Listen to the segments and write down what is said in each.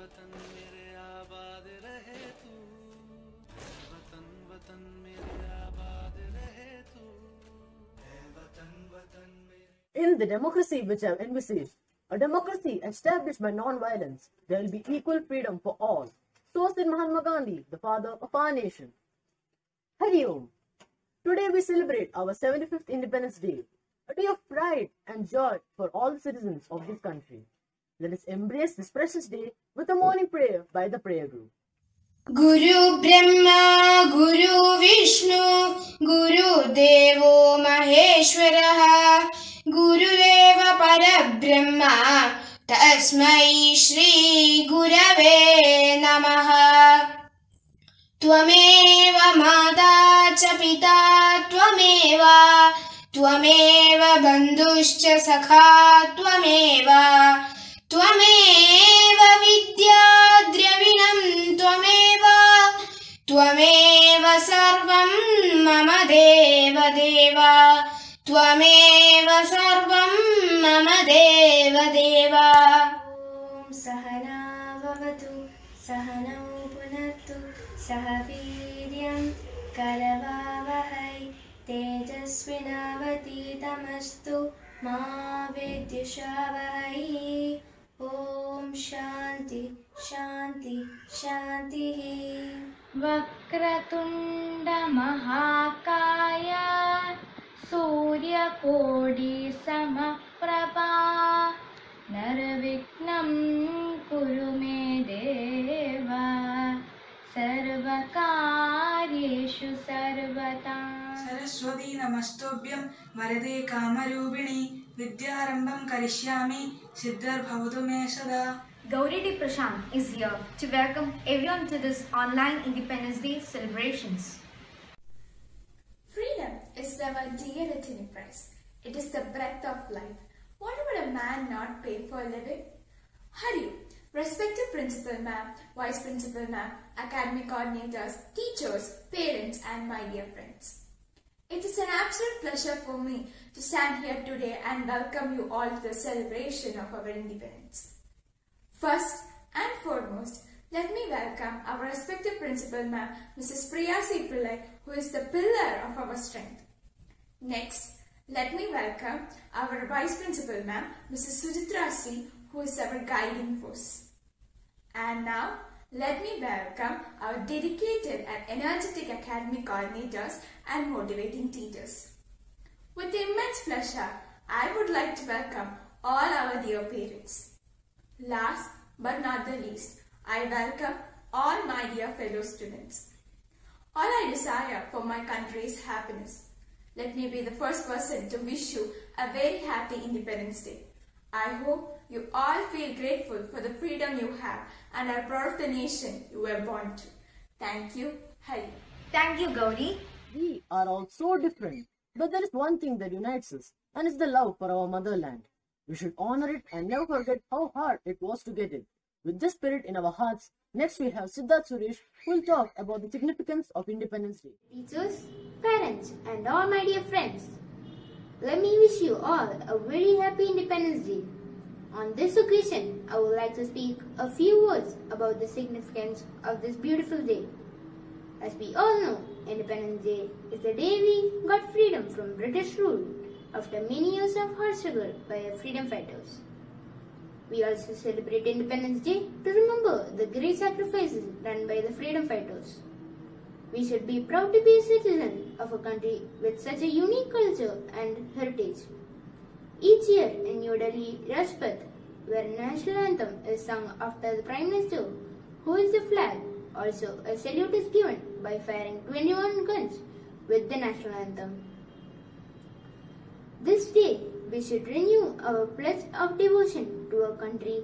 वतन मेरे आबाद रहे तू, वतन वतन मेरे आबाद रहे तू, वतन वतन मेरे। In the democracy which I have envisaged, a democracy established by non-violence, there will be equal freedom for all. So said Mahatma Gandhi, the father of our nation. Hari Om. Today we celebrate our 75th Independence Day, a day of pride and joy for all the citizens of this country. Let us embrace this precious day with a morning prayer by the prayer group. Guru Brahma, Guru Vishnu, Guru Devo Maheshwaraha, Guru Deva Parabrahma, Tasmai Shri Gurave Namaha. Tvameva Mata cha Pita Tvameva, Tvameva Bandhuscha Sakha Tvameva, Tvameva Vidya Dravinam Tvameva, Tvameva Sarvam Mama Deva Deva, Tvameva Sarvam Mama Deva Deva. Om Sahana Vavatu Sahanau Punatu Sahaviryam Karavavahai Tejasvinavati Tamastu Ma Vidyashavahai. Om Shanti Shanti Shanti. Vakratunda Mahakaya Surya Kodi Samaprabha Narviknam Kuru Me Deva Sarvakaryeshu Sarvata. Saraswati Namastobhyam Varade Kamarubini Vidyarambam Karishyami Siddhar Bhavatu Me Sada. Gauri Prashant is here to welcome everyone to this online Independence Day celebrations. Freedom is never dear at any price. It is the breath of life. What would a man not pay for a living? Hari, respected Principal Ma'am, Vice Principal Ma'am, Academic Coordinators, teachers, parents and my dear friends. It is an absolute pleasure for me to stand here today and welcome you all to the celebration of our independence. First and foremost, let me welcome our respected Principal Ma'am, Mrs. Priyasi Pillai, who is the pillar of our strength. Next, let me welcome our Vice Principal Ma'am, Mrs. Sujitra C, who is our guiding force. And now, let me welcome our dedicated and energetic academic coordinators and motivating teachers. With immense pleasure, I would like to welcome all our dear parents. Last but not the least, I welcome all my dear fellow students. All I desire for my country is happiness. Let me be the first person to wish you a very happy Independence Day. I hope you all feel grateful for the freedom you have and are proud of the nation you were born to. Thank you, Hari. Thank you, Gauri. We are all so different, but there is one thing that unites us, and it's the love for our motherland. We should honor it and never forget how hard it was to get it. With this spirit in our hearts, next we have Siddharth Suresh, who will talk about the significance of Independence Day. Teachers, parents and all my dear friends, let me wish you all a very happy Independence Day. On this occasion, I would like to speak a few words about the significance of this beautiful day. As we all know, Independence Day is the day we got freedom from British rule after many years of hard struggle by our freedom fighters. We also celebrate Independence Day to remember the great sacrifices done by the freedom fighters. We should be proud to be a citizen of a country with such a unique culture and heritage. Each year in New Delhi, Rajpath, where national anthem is sung after the Prime Minister holds the flag, also a salute is given by firing 21 guns with the national anthem. This day, we should renew our pledge of devotion to our country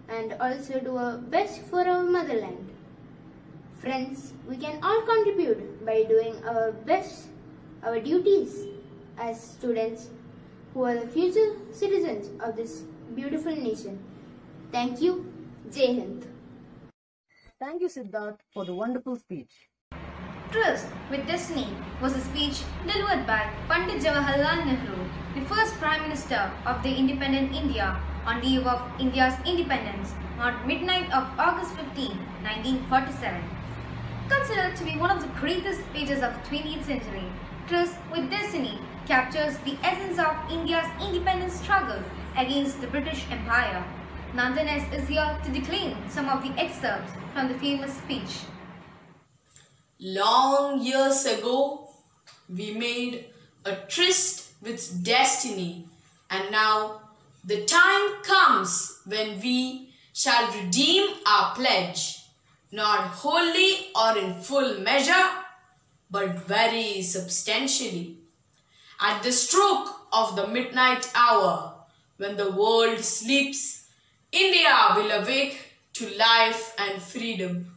and also do our best for our motherland. Friends, we can all contribute by doing our best, our duties as students who are the future citizens of this beautiful nation. Thank you. Jai Hind. Thank you, Siddharth, for the wonderful speech. Tryst with Destiny was a speech delivered by Pandit Jawaharlal Nehru, the first Prime Minister of the independent India on the eve of India's independence on midnight of August 15, 1947. Considered to be one of the greatest pages of the 20th century, Tryst with Destiny captures the essence of India's independence struggle against the British Empire. Nandan S. is here to declaim some of the excerpts from the famous speech. Long years ago, we made a tryst with destiny, and now the time comes when we shall redeem our pledge, not wholly or in full measure, but very substantially. At the stroke of the midnight hour, when the world sleeps, India will awake to life and freedom.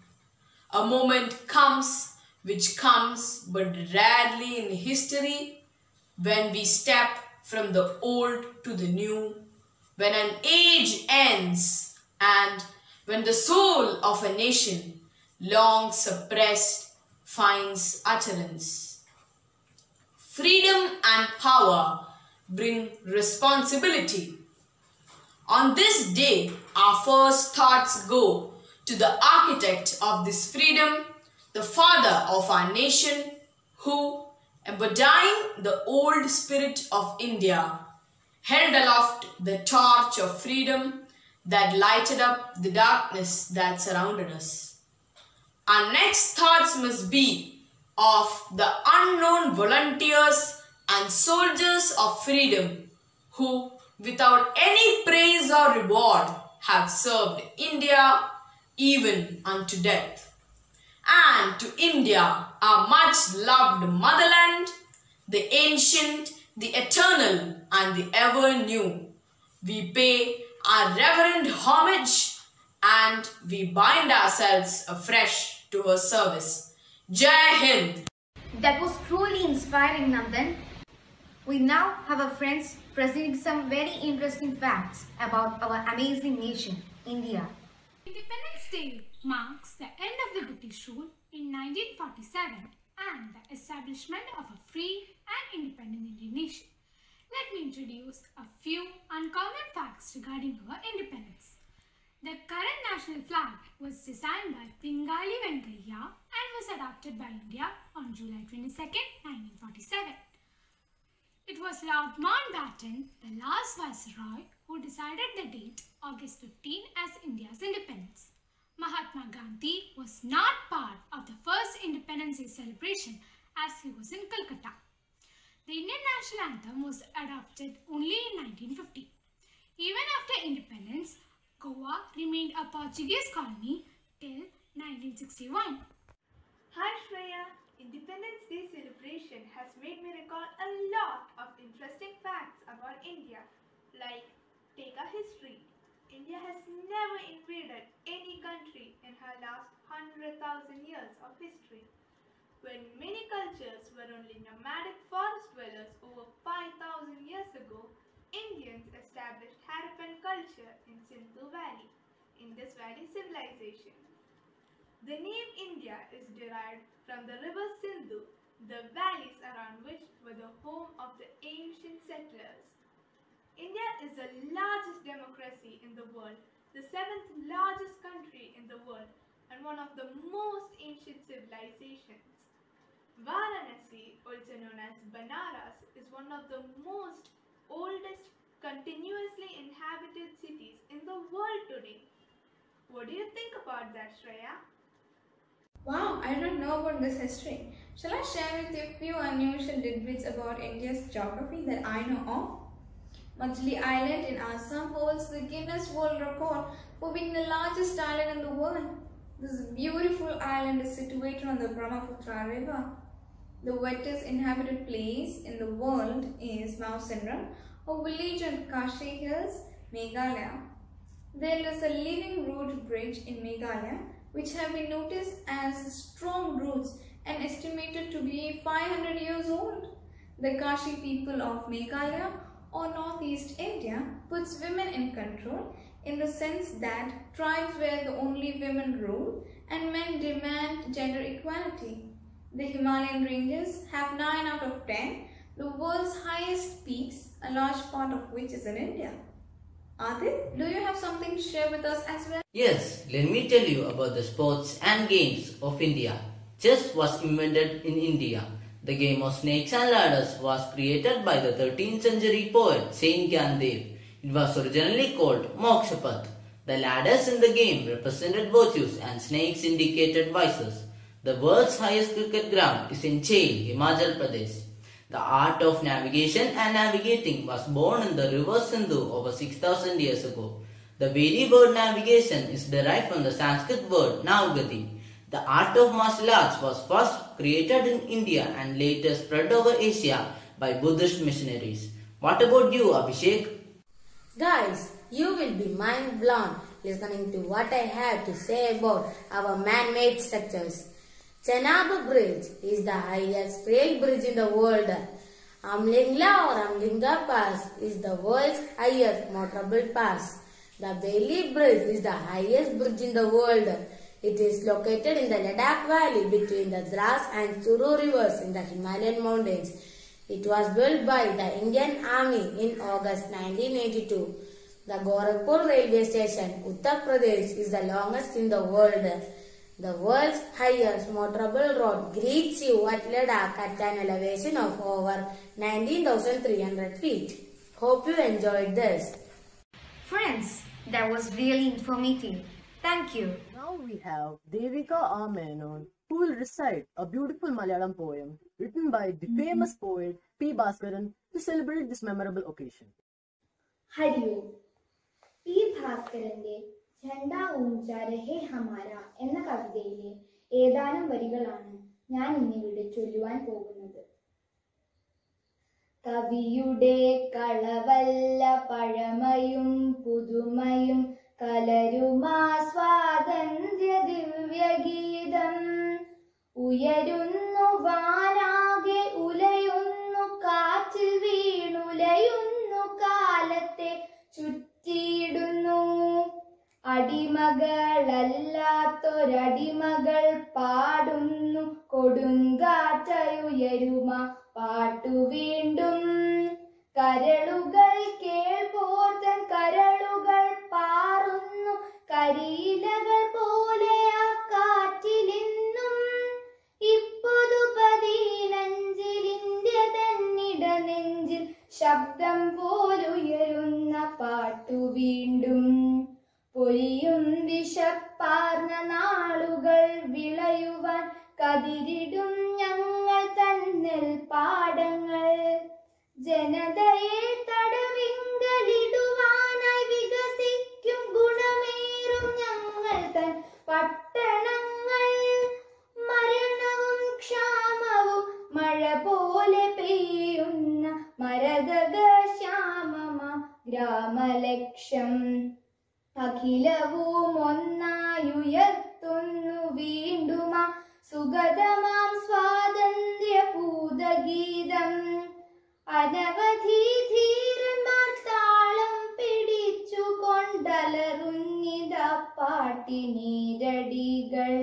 A moment comes, which comes but rarely in history, when we step from the old to the new, when an age ends, and when the soul of a nation, long suppressed, finds utterance. Freedom and power bring responsibility. On this day, our first thoughts go to the architect of this freedom, the father of our nation, who, embodying the old spirit of India, held aloft the torch of freedom that lighted up the darkness that surrounded us. Our next thoughts must be of the unknown volunteers and soldiers of freedom who, without any praise or reward, have served India even unto death. And to India, our much loved motherland, the ancient, the eternal, and the ever new, we pay our reverent homage and we bind ourselves afresh to her service. Jai Hind! That was truly inspiring, Nandan. We now have our friends presenting some very interesting facts about our amazing nation, India. Independence Day marks the end of the British rule in 1947 and the establishment of a free and independent Indian nation. Let me introduce a few uncommon facts regarding our independence. The current national flag was designed by Pingali Venkaiah and was adopted by India on July 22, 1947. It was Lord Mountbatten, the last viceroy, who decided the date August 15 as India's independence. Mahatma Gandhi was not part of the first Independence Day celebration as he was in Calcutta. The Indian national anthem was adopted only in 1950. Even after independence, Goa remained a Portuguese colony till 1961. Hi Shreya, Independence Day celebration has made me recall a lot of interesting facts about India. Like, take our history. India has never invaded any country in her last 100,000 years of history. When many cultures were only nomadic forest dwellers over 5,000 years ago, Indians established Harappan culture in Sindhu Valley, Indus Valley civilization. The name India is derived from the river Sindhu, the valleys around which were the home of the ancient settlers. India is the largest democracy in the world, the 7th largest country in the world, and one of the most ancient civilizations. Varanasi, also known as Banaras, is one of the most oldest continuously inhabited cities in the world today. What do you think about that, Shreya? Wow, I don't know about this history. Shall I share with you a few unusual tidbits about India's geography that I know of? Majuli Island in Assam holds the Guinness World Record for being the largest island in the world. This beautiful island is situated on the Brahmaputra River. The wettest inhabited place in the world is Mawsynram, a village on Kashi Hills, Meghalaya. There is a living root bridge in Meghalaya which have been noticed as strong roots and estimated to be 500 years old. The Kashi people of Meghalaya or Northeast India puts women in control in the sense that tribes where the only women rule and men demand gender equality. The Himalayan ranges have 9 out of 10, the world's highest peaks, a large part of which is in India. Adit, do you have something to share with us as well? Yes, let me tell you about the sports and games of India. Chess was invented in India. The game of snakes and ladders was created by the 13th century poet Saint Gyandev. It was originally called Mokshapath. The ladders in the game represented virtues and snakes indicated vices. The world's highest cricket ground is in Chail, Himachal Pradesh. The art of navigation and navigating was born in the river Sindhu over 6,000 years ago. The very word navigation is derived from the Sanskrit word Navgati. The art of martial arts was first created in India and later spread over Asia by Buddhist missionaries. What about you, Abhishek? Guys, you will be mind blown listening to what I have to say about our man-made structures. Chenab Bridge is the highest rail bridge in the world. Amlingla or Amlinga Pass is the world's highest motorable pass. The Bailey Bridge is the highest bridge in the world. It is located in the Ladakh Valley between the Dras and Suru rivers in the Himalayan mountains. It was built by the Indian Army in August 1982. The Gorakhpur railway station, Uttar Pradesh, is the longest in the world. The world's highest motorable road greets you at Ladakh at an elevation of over 19,300 feet. Hope you enjoyed this. Friends, that was really informative. Thank you. Now we have Devika R. Menon, who will recite a beautiful Malayalam poem written by the famous poet P. Bhaskaran to celebrate this memorable occasion. ഹരിയോ P ഭാസ്കരന്റെ ഝണ്ട ഊഞ്ച രഹേ ഹമാര എന്ന കവിതയിലെ ഏതാനും വരികളാണ് ഞാൻ ഇന്നിവിടെ ചൊല്ലുവാൻ പോകുന്നത്. കവിയുടെ കളവല്ല പഴമയും പുതുമയും കലരുമാ സ്വാതന്ത്ര്യ ദിവ്യഗീതം. ഉയരുന്നു വാനാകെ ഉലയുന്നു കാറ്റിൽ വീണുലയുന്നു കാലത്തെ ചുറ്റിയിടുന്നു. അടിമകളല്ലാത്തൊരടിമകൾ പാടുന്നു കൊടുങ്കാറ്റയുയരുമ പാട്ടു വീണ്ടും. കരളുകൾ കേൾപോർത്തൻ കരളുകൾ പാറുന്നു കരിയിലകൾ പോലെ ആ കാറ്റിലിന്നും. ഇപ്പൊതു 15 ഇന്ത്യ തന്നിട നെഞ്ചിൽ ശബ്ദം പോലുയരുന്ന പാട്ടു വീണ്ടും. പൊരിയും വിശപ്പാർന്ന നാളുകൾ വിളയുവാൻ കതിരിടും ഞങ്ങൾ തന്നിൽ പാടങ്ങൾ. ജനതയെ തടവിങ്കലിടുവാനായി വികസിക്കും ഗുണമേറും ഞങ്ങൾ തൻ പട്ടണങ്ങൾ. മരണവും ക്ഷാമവും മഴ പോലെ പെയ്യുന്ന മരതക ശ്യാമമാ ഗ്രാമലക്ഷ്യം. അഖിലവും ഒന്നായുയർത്തുന്നു വീണ്ടുമാ സുഗതമാം സ്വാതന്ത്ര്യ പൂതഗീതം. അനവധി ധീരന്മാർ താളം പിടിച്ചു കൊണ്ടലറുന്നിത പാട്ടിനീരടികൾ.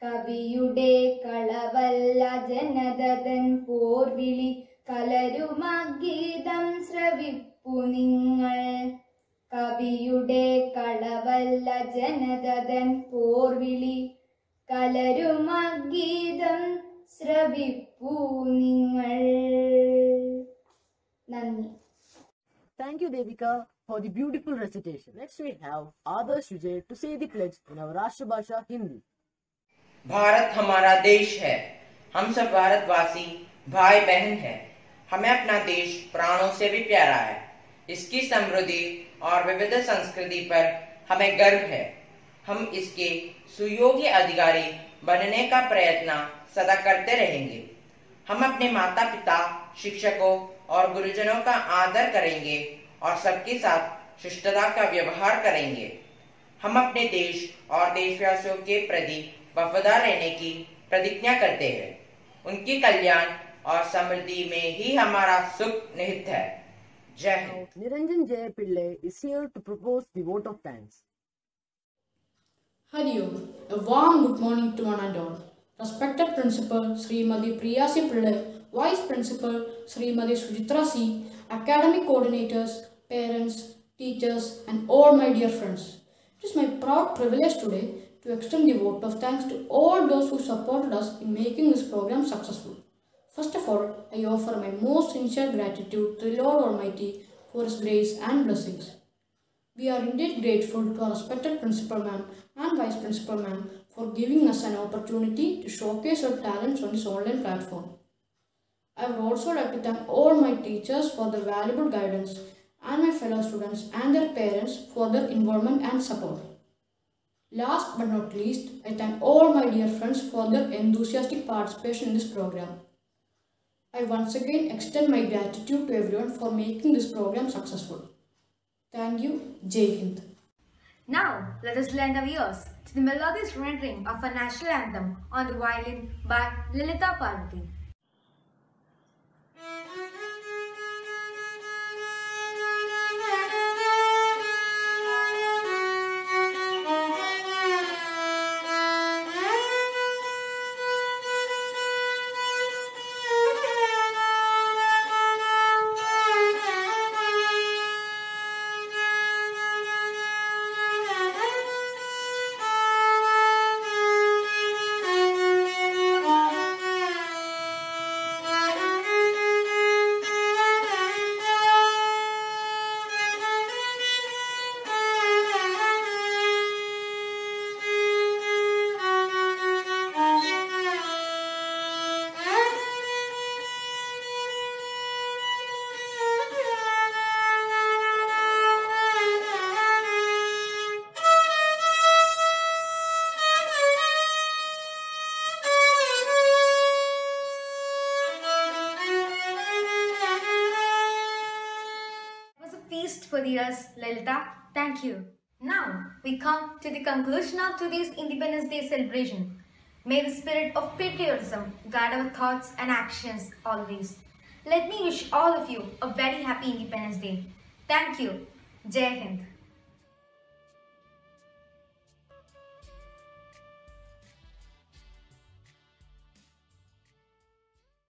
കവിയുടെ കളവല്ല ജനതൻ പോർവിളി കലരുമഗീതം ശ്രവിപ്പു നിങ്ങൾ. കവിയുടെ കളവല്ല ജനതൻ പോർവിളി കലരുമഗീതം ശ്രവിപ്പു നിങ്ങൾ. നന്ദി. Thank you, Devika, for the beautiful recitation. Next we have Adarsh Vijay to say the pledge in our Rashtra Bhasha Hindi. Bharat हमारा देश है, हम सब भारतवासी भाई बहन हैं। हमें अपना देश प्राणों से भी प्यारा है। इसकी समृद्धि और विविध संस्कृति पर हमें गर्व है। हम इसके सुयोग्य अधिकारी बनने का प्रयत्न सदा करते रहेंगे। हम अपने माता पिता, शिक्षकों और गुरुजनों का आदर करेंगे और सबके साथ शिष्टता का व्यवहार करेंगे। हम अपने देश और देशवासियों के प्रति वफादार रहने की प्रतिज्ञा करते हैं। उनकी कल्याण और समृद्धि में ही हमारा सुख निहित है। जय Hind. Niranjan Jay Pillai is here to propose the vote of thanks. Hari Om. A warm good morning to one and all. Respected Principal Srimati Priyasi Pillai, Vice Principal Srimati Sujitra C, Academic Coordinators, parents, teachers, and all my dear friends. It is my proud privilege today to extend the vote of thanks to all those who supported us in making this program successful. First of all, I offer my most sincere gratitude to the Lord Almighty for His grace and blessings. We are indeed grateful to our respected Principal Ma'am and Vice Principal Ma'am for giving us an opportunity to showcase our talents on this online platform. I would also like to thank all my teachers for their valuable guidance and my fellow students and their parents for their involvement and support. Last but not least, I thank all my dear friends for their enthusiastic participation in this program. I once again extend my gratitude to everyone for making this program successful. Thank you. Jai Hind. Now, let us lend our ears to the melodious rendering of our national anthem on the violin by Lalita Parvati. For the ears, Lalita. Thank you. Now we come to the conclusion of today's Independence Day celebration. May the spirit of patriotism guide our thoughts and actions always. Let me wish all of you a very happy Independence Day. Thank you. Jai Hind.